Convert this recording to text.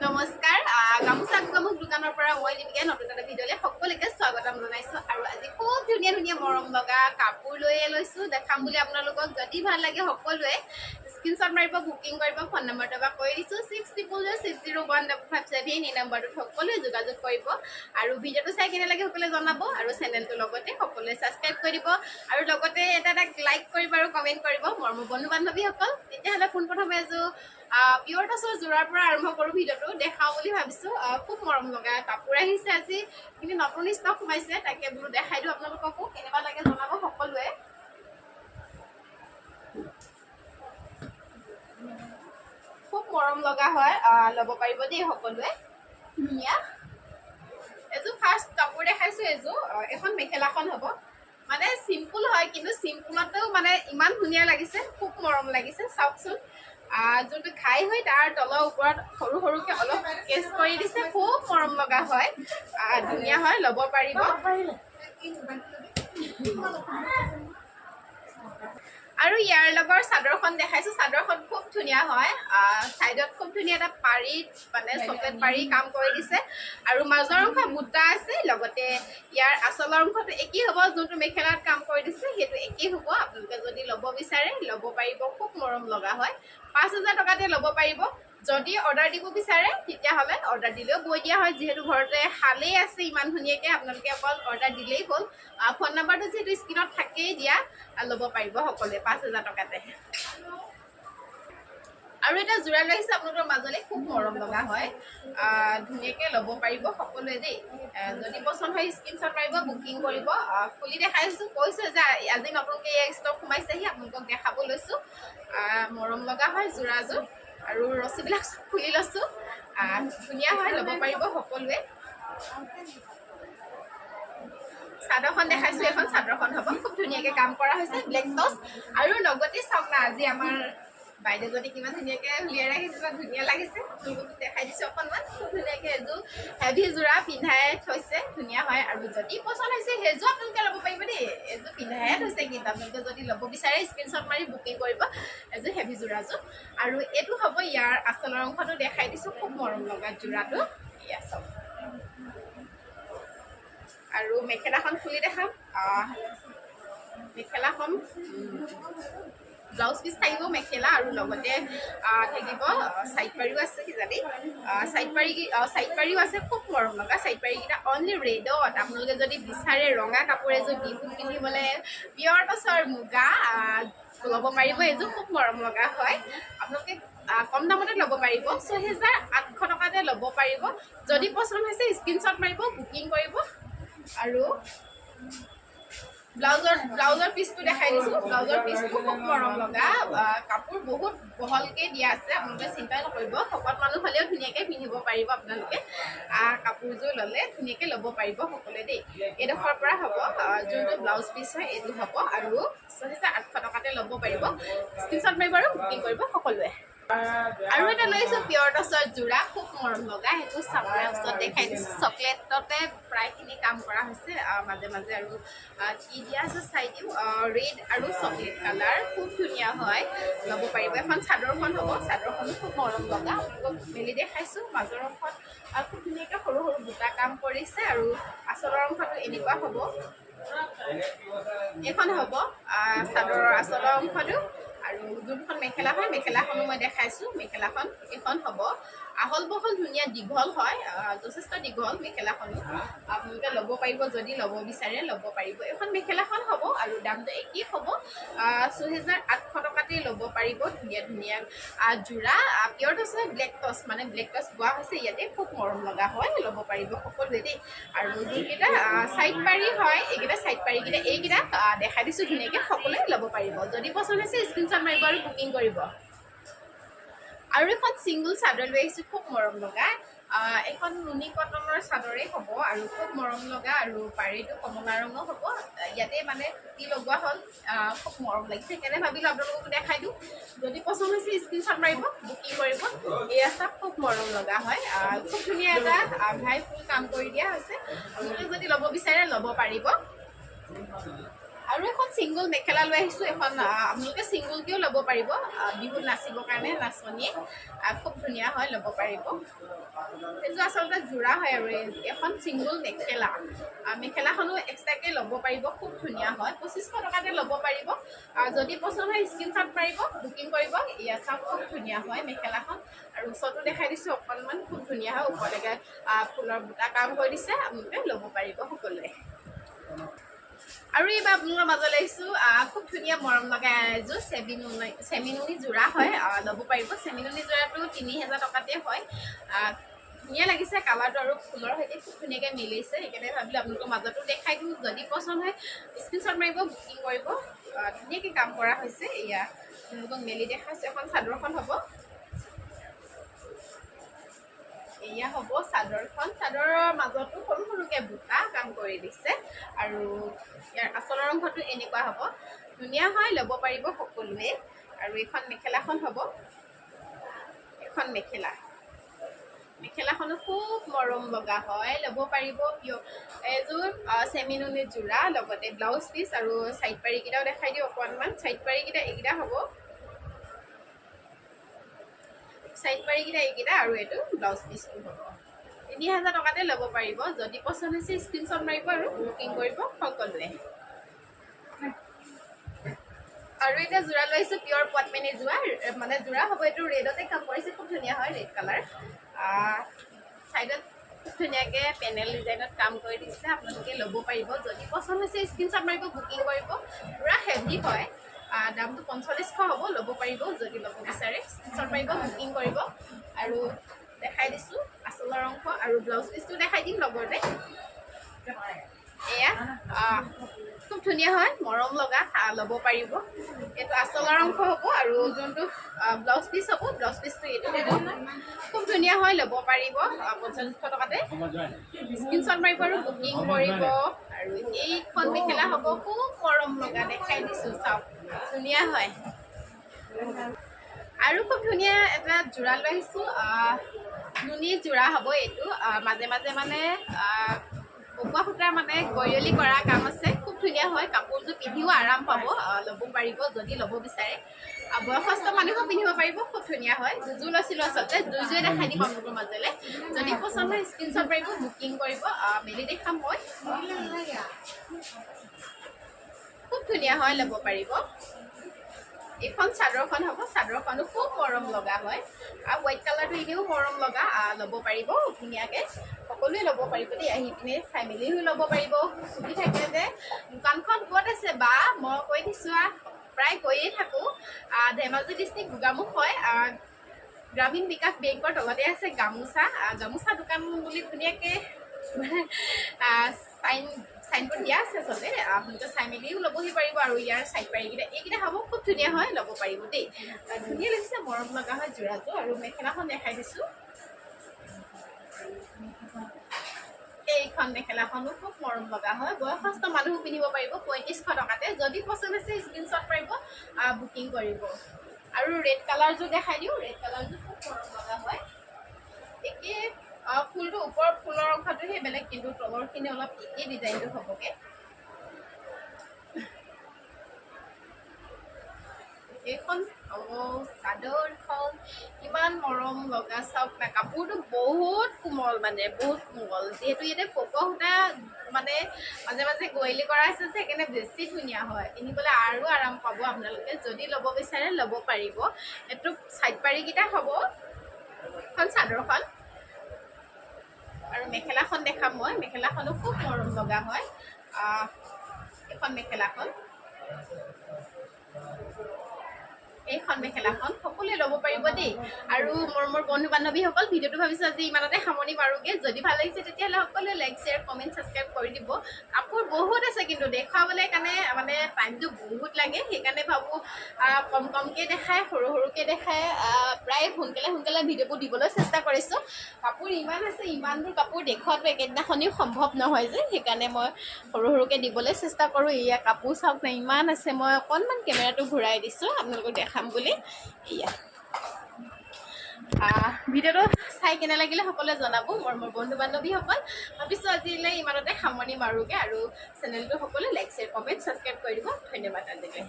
নমস্কাৰ গামোচা গামুক দোকানৰ পৰা মই লিপিকাই নতুন এটা ভিডিঅ'লৈ সকলোকে স্বাগতম জনাইছোঁ আৰু আজি খুব ধুনীয়া ধুনীয়া মৰম লগা কাপোৰ লৈয়ে লৈছোঁ দেখাম বুলি আপোনালোকক যদি ভাল লাগে সকলোৱে স্ক্ৰীনশ্বট মাৰিব বুকিং কৰিব ফোন নম্বৰটো এবাৰ কৈ দিছোঁ 6006015557 এই নম্বৰটোত সকলোৱে যোগাযোগ কৰিব আৰু ভিডিঅ'টো চাই কেনে লাগে সকলোৱে জনাব আৰু চেনেলটোৰ লগতে সকলোৱে ছাবস্ক্ৰাইব কৰি দিব আৰু লগতে এটা লাইক কৰিব আৰু কমেণ্ট কৰিব মোৰ বন্ধু বান্ধৱীসকল তেতিয়াহ'লে পোনপ্ৰথমে এযোৰ পিয়ৰ টচৰ যোৰাৰ পৰা আৰম্ভ কৰোঁ ভিডিঅ'টো দেখাওঁ বুলি ভাবিছোঁ খুব মৰম লগা কাপোৰ আহিছে আজি কিন্তু নতুন ষ্টক সোমাইছে তাকে বোলো দেখাই দিওঁ আপোনালোককো কেনেকুৱা লাগে জনাব সকলোৱে খুব মৰম লগা হয় ল'ব পাৰিব দেই সকলোৱে ধুনীয়া এযোৰ ফাৰ্ষ্ট কাপোৰ দেখাইছোঁ এযোৰ এখন মেখেলাখন হ'ব মানে চিম্পুল হয় কিন্তু চিম্পুলতেও মানে ইমান ধুনীয়া লাগিছে খুব মৰম লাগিছে চাওকচোন যোনটো ঘাই হয় তাৰ তলৰ ওপৰত সৰু সৰুকৈ অলপ কেচ কৰি দিছে খুব মৰম লগা হয় ধুনীয়া হয় ল'ব পাৰিব আৰু ইয়াৰ লগৰ চাদৰখন দেখাইছোঁ চাদৰখন খুব ধুনীয়া হয় চাইডত খুব ধুনীয়া এটা পাৰি মানে চকলেট পাৰি কাম কৰি দিছে আৰু মাজৰ অংশ বুটা আছে লগতে ইয়াৰ আচলৰ অংশটো একেই হ'ব যোনটো মেখেলাত কাম কৰি দিছে সেইটো একেই হ'ব আপোনালোকে যদি ল'ব বিচাৰে ল'ব পাৰিব খুব মৰম লগা হয় ৫,০০০ টকাতে ল'ব পাৰিব যদি অৰ্ডাৰ দিব বিচাৰে তেতিয়াহ'লে অৰ্ডাৰ দিলেও বৈ দিয়া হয় যিহেতু ঘৰতে শালেই আছে ইমান ধুনীয়াকৈ আপোনালোকে অকল অৰ্ডাৰ দিলেই হ'ল ফোন নম্বৰটো যিহেতু স্ক্ৰীণত থাকেই দিয়া ল'ব পাৰিব সকলোৱে ৫,০০০ টকাতে আৰু এটা যোৰা লৈ আহিছে আপোনালোকৰ মাজলৈ খুব মৰম লগা হয় ধুনীয়াকৈ ল'ব পাৰিব সকলোৱে দেই যদি পচন্দ হয় স্ক্ৰীনশ্বট মাৰিব বুকিং কৰিব খুলি দেখাইছোঁ কৈছোঁ যে আজি নতুনকৈ এই ষ্টক সোমাইছেহি আপোনালোকক দেখাব লৈছোঁ মৰম লগা হয় যোৰাযোৰ আৰু ৰছীবিলাক খুলি লৈছোঁ ধুনীয়া হয় ল'ব পাৰিব সকলোৱে চাদৰখন দেখাইছোঁ এখন চাদৰখন হ'ব খুব ধুনীয়াকৈ কাম কৰা হৈছে ব্লেক টচ আৰু লগতে চাওক না আজি আমাৰ বাইদেউজনী কিমান ধুনীয়াকৈ উলিয়াই ৰাখিছে বা ধুনীয়া লাগিছে আপোনালোকক দেখাই দিছোঁ অকণমান খুব ধুনীয়াকৈ এযোৰ হেভি যোৰা পিন্ধাই থৈছে ধুনীয়া হয় আৰু যদি পচন্দ হৈছে সেইযোৰ আপোনালোকে ল'ব পাৰিব দেই এযোৰ পিন্ধাইহে থৈছে কিন্তু আপোনালোকে যদি ল'ব বিচাৰে স্ক্ৰীনশ্বট মাৰি বুকিং কৰিব এযোৰ হেভি যোৰাযোৰ আৰু এইটো হ'ব ইয়াৰ আচলৰ অংশটো দেখাই দিছোঁ খুব মৰম লগা যোৰাটো এয়া চাওক আৰু মেখেলাখন খুলি দেখাম মেখেলাখন ব্লাউজ পিচ থাকিব মেখেলা আৰু লগতে থাকিব চাইড পাৰিও আছে কিজানি চাইড পাৰিও আছে খুব মৰম লগা চাইড পাৰিকেইটা অনলি ৰেডত আপোনালোকে যদি বিচাৰে ৰঙা কাপোৰ এযোৰ বিহুত পিন্ধিবলৈ পিয়ৰ টচৰ মুগা ল'ব পাৰিব এযোৰ খুব মৰম লগা হয় আপোনালোকে কম দামতে ল'ব পাৰিব ৬,৮০০ টকাতে ল'ব পাৰিব যদি পচন্দ হৈছে স্ক্ৰীনশ্বট মাৰিব বুকিং কৰিব আৰু ব্লাউজৰ পিচটো দেখাই দিছোঁ ব্লাউজৰ পিচটো খুব মৰম লগা কাপোৰ বহুত বহলকৈ দিয়া আছে আপোনালোকে চিন্তাই নকৰিব শকত মানুহ হ'লেও ধুনীয়াকৈ পিন্ধিব পাৰিব আপোনালোকে কাপোৰযোৰ ল'লে ধুনীয়াকৈ ল'ব পাৰিব সকলোৱে দেই এইডোখৰৰ পৰা হ'ব যোনটো ব্লাউজ পিচ হয় এইটো হ'ব আৰু ৬,৮০০ টকাতে ল'ব পাৰিব স্ক্ৰীনশ্বট মাৰিব আৰু বুকিং কৰিব সকলোৱে আৰু এটা লৈছোঁ পিয়ৰ টচৰ যোৰা খুব মৰম লগা সেইটো চাবলৈ ওচৰত দেখাই দিছোঁ চকলেটতে প্ৰায়খিনি কাম কৰা হৈছে মাজে মাজে আৰু কি দিয়া আছে চাই দিওঁ ৰেড আৰু চকলেট কালাৰ খুব ধুনীয়া হয় ল'ব পাৰিব এখন চাদৰখন হ'ব চাদৰখনো খুব মৰম লগা আপোনালোকক মেলি দেখাইছোঁ মাজৰ অংশত খুব ধুনীয়াকৈ সৰু সৰু বুটা কাম কৰিছে আৰু আচলৰ অংশটো এনেকুৱা হ'ব এইখন হ'ব চাদৰৰ আচলৰ অংশটো আৰু যোনখন মেখেলা হয় মেখেলাখনো মই দেখাইছোঁ মেখেলাখন এইখন হ'ব আহল বহল ধুনীয়া দীঘল হয় যথেষ্ট দীঘল মেখেলাখনো আপোনালোকে ল'ব পাৰিব যদি ল'ব বিচাৰে ল'ব পাৰিব এইখন মেখেলাখন হ'ব আৰু দামটো একেই হ'ব ৬,৮০০ টকাতেই ল'ব পাৰিব ধুনীয়া ধুনীয়া যোৰা পিয়ৰ টচ হয় ব্লেক টচ মানে ব্লেক টচ বোৱা হৈছে ইয়াতে খুব মৰম লগা হয় ল'ব পাৰিব সকলোৱে দেই আৰু যিকেইটা চাইড পাৰি হয় এইকেইটা চাইড পাৰিকেইটা এইকেইটা দেখাই দিছোঁ ধুনীয়াকৈ সকলোৱে ল'ব পাৰিব যদি পচন্দ হৈছে স্ক্ৰীনশ্বট মাৰিব আৰু বুকিং কৰিব আৰু এখন ছিংগল চাদৰ লৈ আহিছোঁ খুব মৰম লগা এখন নুনি কটনৰ চাদৰেই হ'ব আৰু খুব মৰম লগা আৰু পাৰিটো কমলা ৰঙৰ হ'ব ইয়াতে মানে পুতি লগোৱা হ'ল খুব মৰম লাগিছে সেইকাৰণে ভাবিলোঁ আপোনালোকক দেখাই দিওঁ যদি পচন্দ হৈছে স্ক্ৰীনশ্বট মাৰিব বুকিং কৰিব এয়া চাওক খুব মৰম লগা হয় খুব ধুনীয়া এটা ঘাই ফুল কাম কৰি দিয়া হৈছে আপোনালোকে যদি ল'ব বিচাৰে ল'ব পাৰিব আৰু এখন ছিংগল মেখেলা লৈ আহিছোঁ। এখন আপোনালোকে ছিংগলকৈও ল'ব পাৰিব, বিহুত নাচিবৰ কাৰণে নাচনীয়ে খুব ধুনীয়া হয়, ল'ব পাৰিব। সেইটো আচলতে যোৰা হয় আৰু এখন ছিংগল মেখেলা। মেখেলাখনো এক্সট্ৰাকৈ ল'ব পাৰিব, খুব ধুনীয়া হয়। 2500 টকাতে ল'ব পাৰিব। যদি পচন্দ হয় স্ক্ৰীনশ্বট মাৰিব, বুকিং কৰিব। ইয়াত চাওক খুব ধুনীয়া হয় মেখেলাখন। আৰু ওচৰতো দেখাই দিছোঁ অকণমান, খুব ধুনীয়া হয়। ওপৰলৈকে ফুলৰ বুটা কাম কৰি দিছে, আপোনালোকে ল'ব পাৰিব সকলোৱে। আৰু এইবাৰ আপোনালোকৰ মাজলৈ আহিছোঁ খুব ধুনীয়া মৰম লগা এযোৰ চেমিনুনি যোৰা হয়, ল'ব পাৰিব। চেমিনুনি যোৰাটো 3000 টকাতে হয়। ধুনীয়া লাগিছে কালাৰটো, আৰু ফুলৰ সৈতে খুব ধুনীয়াকৈ মিলিছে। সেইকাৰণে ভাবিলোঁ আপোনালোকৰ মাজতো দেখাই দিওঁ। যদি পচন্দ হয় স্ক্ৰীনশ্বট মাৰিব, বুকিং কৰিব। ধুনীয়াকৈ কাম কৰা হৈছে। এয়া আপোনালোকক মেলি দেখাইছোঁ। এখন চাদৰখন হ'ব, এয়া হ'ব চাদৰখন। চাদৰৰ মাজতো সৰু সৰুকৈ বুটা কাম কৰি দিছে। আৰু ইয়াৰ আচলৰ অংশটো এনেকুৱা হ'ব, ধুনীয়া হয়, ল'ব পাৰিব সকলোৱে। আৰু এইখন মেখেলাখন হ'ব, এখন মেখেলাখনো খুব মৰম লগা হয়, ল'ব পাৰিব। এযোৰ চেমিনুনি যোৰা, লগতে ব্লাউজ পিচ আৰু চাইড পাৰিকেইটাও দেখাই দিওঁ অকণমান। চাইড পাৰিকেইটা এইকেইটা হ'ব, এইকেইটা, আৰু এইটো ব্লাউজ পিচটো হ'ব। 3000 টকাতে ল'ব পাৰিব। যদি পচন্দ হৈছে স্ক্ৰীনশ্বট মাৰিব আৰু বুকিং কৰিব সকলোৱে। আৰু এতিয়া যোৰা লৈ আহিছোঁ, পিয়ৰ পদ্মিনী যোৰা হ'ব। এইটো ৰেডতে কাম কৰিছে, খুব ধুনীয়া হয়, ৰেড কালাৰ। চাইডত খুব ধুনীয়াকৈ পেনেল ডিজাইনত কাম কৰি দিছে, আপোনালোকে ল'ব পাৰিব। যদি পচন্দ হৈছে স্ক্ৰীনশ্বট মাৰিব, বুকিং কৰিব। পূৰা হেভি হয়, দামটো 4500 হ'ব, ল'ব পাৰিব। যদি ল'ব বিচাৰে স্ক্ৰীনশ্বট মাৰিব, বুকিং কৰিব। আৰু দেখাই দিছোঁ আচলৰ অংশ, আৰু ব্লাউজ পিচটো দেখাই দিম লগতে। এয়া খুব ধুনীয়া হয়, মৰম লগা, ল'ব পাৰিব। এইটো আচলৰ অংশ হ'ব, আৰু যোনটো ব্লাউজ পিচ হ'ব, ব্লাউজ পিচটো এইটো হ'ব। খুব ধুনীয়া হয়, ল'ব পাৰিব 4500 টকাতে। স্ক্ৰীনশ্বট মাৰিব আৰু বুকিং কৰিব। আৰু এইখন মেখেলা হ'ব, খুব মৰম লগা, দেখাই দিছোঁ, চাওক ধুনীয়া হয়। আৰু খুব ধুনীয়া এটা যোৰা লৈ আহিছোঁ, নুনি যোৰা হ'ব এইটো। মাজে মাজে মানে পকোৱা সূতাৰ মানে গৰিয়লি কৰা কাম আছে, খুব ধুনীয়া হয়। কাপোৰযোৰ পিন্ধিও আৰাম পাব, ল'ব পাৰিব যদি ল'ব বিচাৰে। বয়সস্থ মানুহেও পিন্ধিব পাৰিব, খুব ধুনীয়া হয়। দুযোৰ লৈছিলোঁ আচলতে, দুইযোৰে দেখাই দিম আপোনালোকৰ মাজলৈ। যদি পচন্দ হয় স্ক্ৰীনশ্বট মাৰিব, বুকিং কৰিব। মেলি দেখাম মই, খুব ধুনীয়া হয়, ল'ব পাৰিব। এইখন চাদৰখন হ'ব, চাদৰখনো খুব মৰম লগা হয়। আৰু হোৱাইট কালাৰটো এনেও মৰম লগা, ল'ব পাৰিব ধুনীয়াকৈ। সকলোৱে ল'ব পাৰিব দেই, আহি পিনে চাই মেলিও ল'ব পাৰিব। সুধি থাকে যে দোকানখন ক'ত আছে বা, মই কৈ দিছোঁ প্ৰায় গৈয়ে থাকোঁ। ধেমাজি ডিষ্ট্ৰিক্ট গোগামুখ হয়। গ্ৰামীণ বিকাশ বেংকৰ তলতে আছে গামোচা দোকান বুলি ধুনীয়াকৈ চাইনবোৰ্ড দিয়া আছে আচলতে। আপোনালোকে চাই মেলিও ল'বহি পাৰিব। আৰু ইয়াৰ চাইড পাৰিকেইটা এইকেইটা হ'ব, খুব ধুনীয়া হয়, ল'ব পাৰিব দেই। ধুনীয়া লাগিছে, মৰম লগা হয় যোৰাটো। আৰু মেখেলাখন দেখাই দিছোঁ, এইখন মেখেলাখনো খুব মৰম লগা হয়, বয়সস্থ মানুহো পিন্ধিব পাৰিব 3500 টকাতে। যদি পচন্দ হৈছে স্ক্ৰীনশ্বট মাৰিব, বুকিং কৰিব। আৰু ৰেড কালাৰযোৰ দেখাই দিওঁ, ৰেড কালাৰযোৰ খুব মৰম লগা হয়। একে ফুলটো ওপৰৰ ফুলৰ অংশটোহে বেলেগ, কিন্তু তলৰখিনি অলপ একেই ডিজাইনটো হ'বগৈ। এইখন চাদৰখন ইমান মৰম লগা, চাওক না, কাপোৰটো বহুত কোমল, মানে বহুত কোমল। যিহেতু ইয়াতে পকোৱা সূতা মানে মাজে মাজে গৰিয়লি কৰা আছে যে, সেইকাৰণে বেছি ধুনীয়া হয়, পিন্ধিবলৈ আৰু আৰাম পাব আপোনালোকে। যদি ল'ব বিচাৰে ল'ব পাৰিব। এইটো চাইড পাৰিকেইটা হ'ব, এখন চাদৰখন। আৰু মেখেলাখন দেখাম মই, মেখেলাখনো খুব মৰম লগা হয়। এইখন মেখেলাখন, এইখন মেখেলাখন সকলোৱে ল'ব পাৰিব দেই। আৰু মোৰ বন্ধু বান্ধৱীসকল, ভিডিঅ'টো ভাবিছোঁ আজি ইমানতে সামৰণি মাৰোঁগৈ। যদি ভাল লাগিছে তেতিয়াহ'লে সকলোৱে লাইক, শ্বেয়াৰ, কমেণ্ট, ছাবস্ক্ৰাইব কৰি দিব। কাপোৰ বহুত আছে, কিন্তু দেখুৱাবলৈ কাৰণে মানে টাইমটো বহুত লাগে। সেইকাৰণে ভাবোঁ কমকৈ দেখায়, সৰুকৈ দেখায়, প্ৰায় সোনকালে ভিডিঅ'বোৰ দিবলৈ চেষ্টা কৰিছোঁ। কাপোৰ ইমান আছে, ইমানবোৰ কাপোৰ দেখুৱাটো একেদিনাখনেও সম্ভৱ নহয় যে, সেইকাৰণে মই সৰুকৈ দিবলৈ চেষ্টা কৰোঁ। এয়া কাপোৰ চাওক না, ইমান আছে। মই অকণমান কেমেৰাটো ঘূৰাই দিছোঁ আপোনালোকক দেখাম বুলি। এয়া ভিডিঅ'টো চাই কেনে লাগিলে সকলোৱে জনাব মোৰ বন্ধু বান্ধৱীসকল ভাবিছোঁ আজিলৈ ইমানতে সামৰণি মাৰোঁগৈ আৰু চেনেলটো সকলোৱে লাইক শ্বেয়াৰ কমেণ্ট ছাবস্ক্ৰাইব কৰি দিব ধন্যবাদ আজিলৈ